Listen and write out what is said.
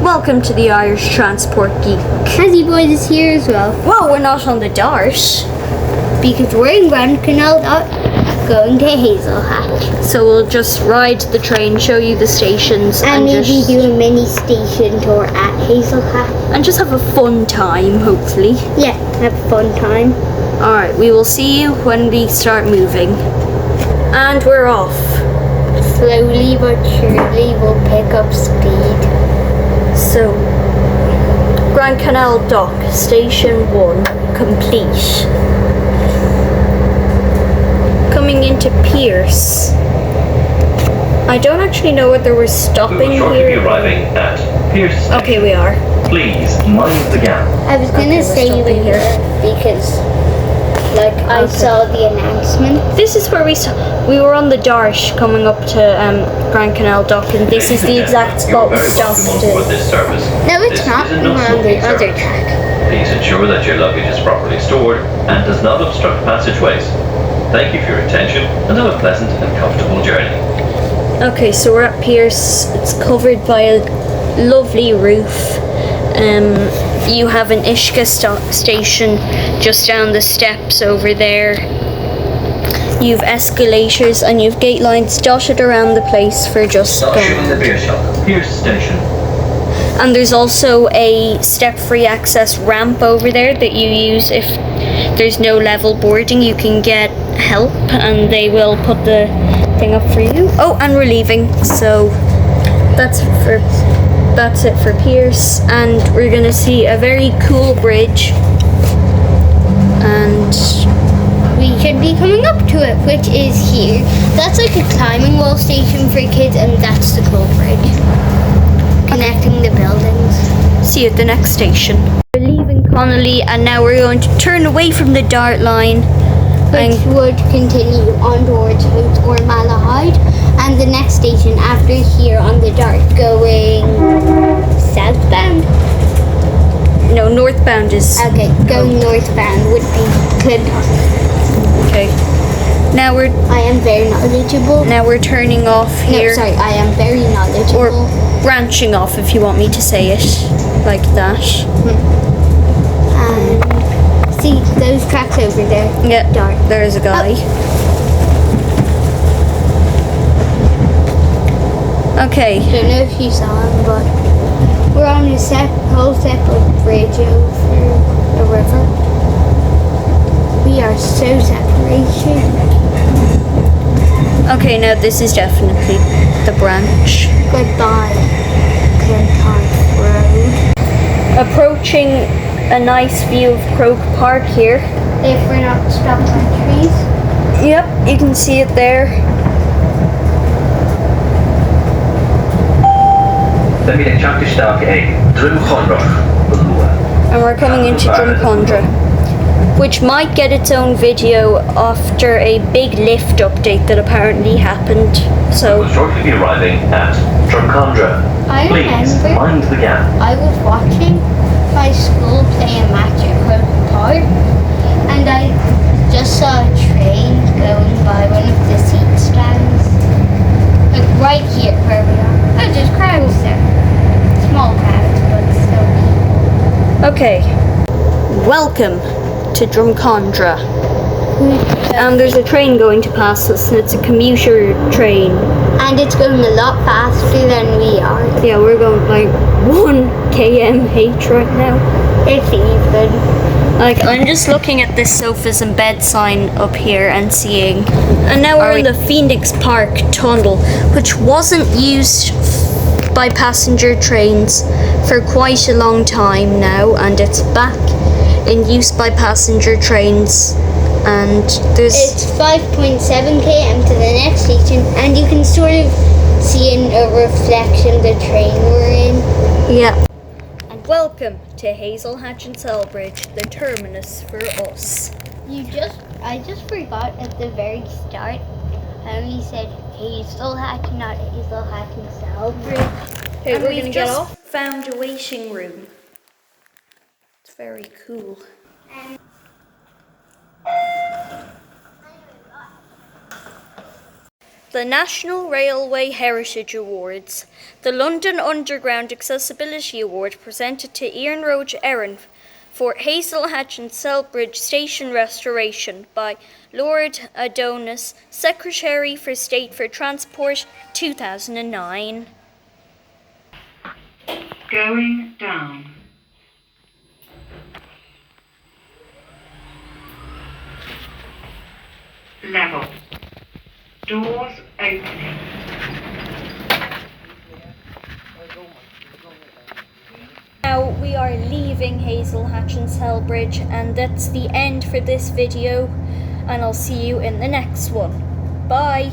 Welcome to the Irish Transport Geek. Hazzy Boys is here as well. Well, we're not on the Dart. Because we're in Grand Canal going to Hazelhatch. So we'll just ride the train, show you the stations, And maybe just do a mini station tour at Hazelhatch. And just have a fun time, hopefully. Yeah, have a fun time. Alright, we will see you when we start moving. And we're off. Slowly but surely we'll pick up speed. So, Grand Canal Dock, Station 1, complete. Coming into Pierce. I don't actually know whether we're stopping we will here. Be arriving at Pierce Station. Okay, we are. Please mind the gap. I was gonna say we here because I saw the announcement. This is where we were on the Dart coming up to Grand Canal Dock, and this is the exact spot we stopped at. No, it's not. We're on the other track. Please ensure that your luggage is properly stored and does not obstruct passageways. Thank you for your attention and have a pleasant and comfortable journey. Okay, so we're at Pierce. It's covered by a lovely roof. You have an Ishka station just down the steps over there. You've escalators and you've gate lines dotted around the place for just Showing the beer shop, Pierce Station. And there's also a step-free access ramp over there that you use if there's no level boarding. You can get help and they will put the thing up for you. Oh, and we're leaving, so that's it for Pierce, and we're gonna see a very cool bridge, and we should be coming up to it, which is here. That's like a climbing wall station for kids, and that's the cool bridge connecting the buildings. See you at the next station. We're leaving Connolly, and now we're going to turn away from the Dart line, which would continue on towards Hoots or Malahide, and the next station after here on the Dart going southbound. No, northbound is. Okay, going northbound would be Clinton. Okay. Now I am very knowledgeable. Now we're turning off here. No, sorry, I am very knowledgeable. Or branching off, if you want me to say it like that. And see those tracks over there? Yeah, Dart. There's a guy. Oh. Okay. Don't know if you saw him, but we're on a whole separate bridge over the river. We are so separated. Okay, now this is definitely the branch. Goodbye, Clinton Road. Approaching a nice view of Croke Park here. If we're not stopped by trees. Yep, you can see it there. And we're coming into Drumcondra, which might get its own video after a big lift update that apparently happened. So we'll shortly be arriving at Drumcondra. Please mind the gap. I was watching my school play a match at Croke Park, and I just saw a train going by one of the seat stands. Like right here where we are. Oh, there's crowds there. Small crowds, but still. okay. Welcome to Drumcondra. And there's a train going to pass us, and it's a commuter train. And it's going a lot faster than we are. Yeah, we're going like 1 km/h right now. It's even. Like, I'm just looking at this sofas and bed sign up here and seeing. And now we're in the Phoenix Park Tunnel, which wasn't used by passenger trains for quite a long time now, and it's back in use by passenger trains. And it's 5.7 km to the next station, and you can sort of see in a reflection the train we're in. Yeah. And welcome to Hazelhatch and Celbridge, the terminus for us. I just forgot at the very start how he said Hazelhatch, not Hazelhatch and Celbridge. Okay, and we're gonna get off. Found a waiting room. It's very cool. The National Railway Heritage Awards. The London Underground Accessibility Award presented to Ian Roach Erin for Hazelhatch and Celbridge Station Restoration by Lord Adonis, Secretary for State for Transport, 2009. Going down. Level. Doors opening. Now we are leaving Hazelhatch and Celbridge, and that's the end for this video, and I'll see you in the next one. Bye!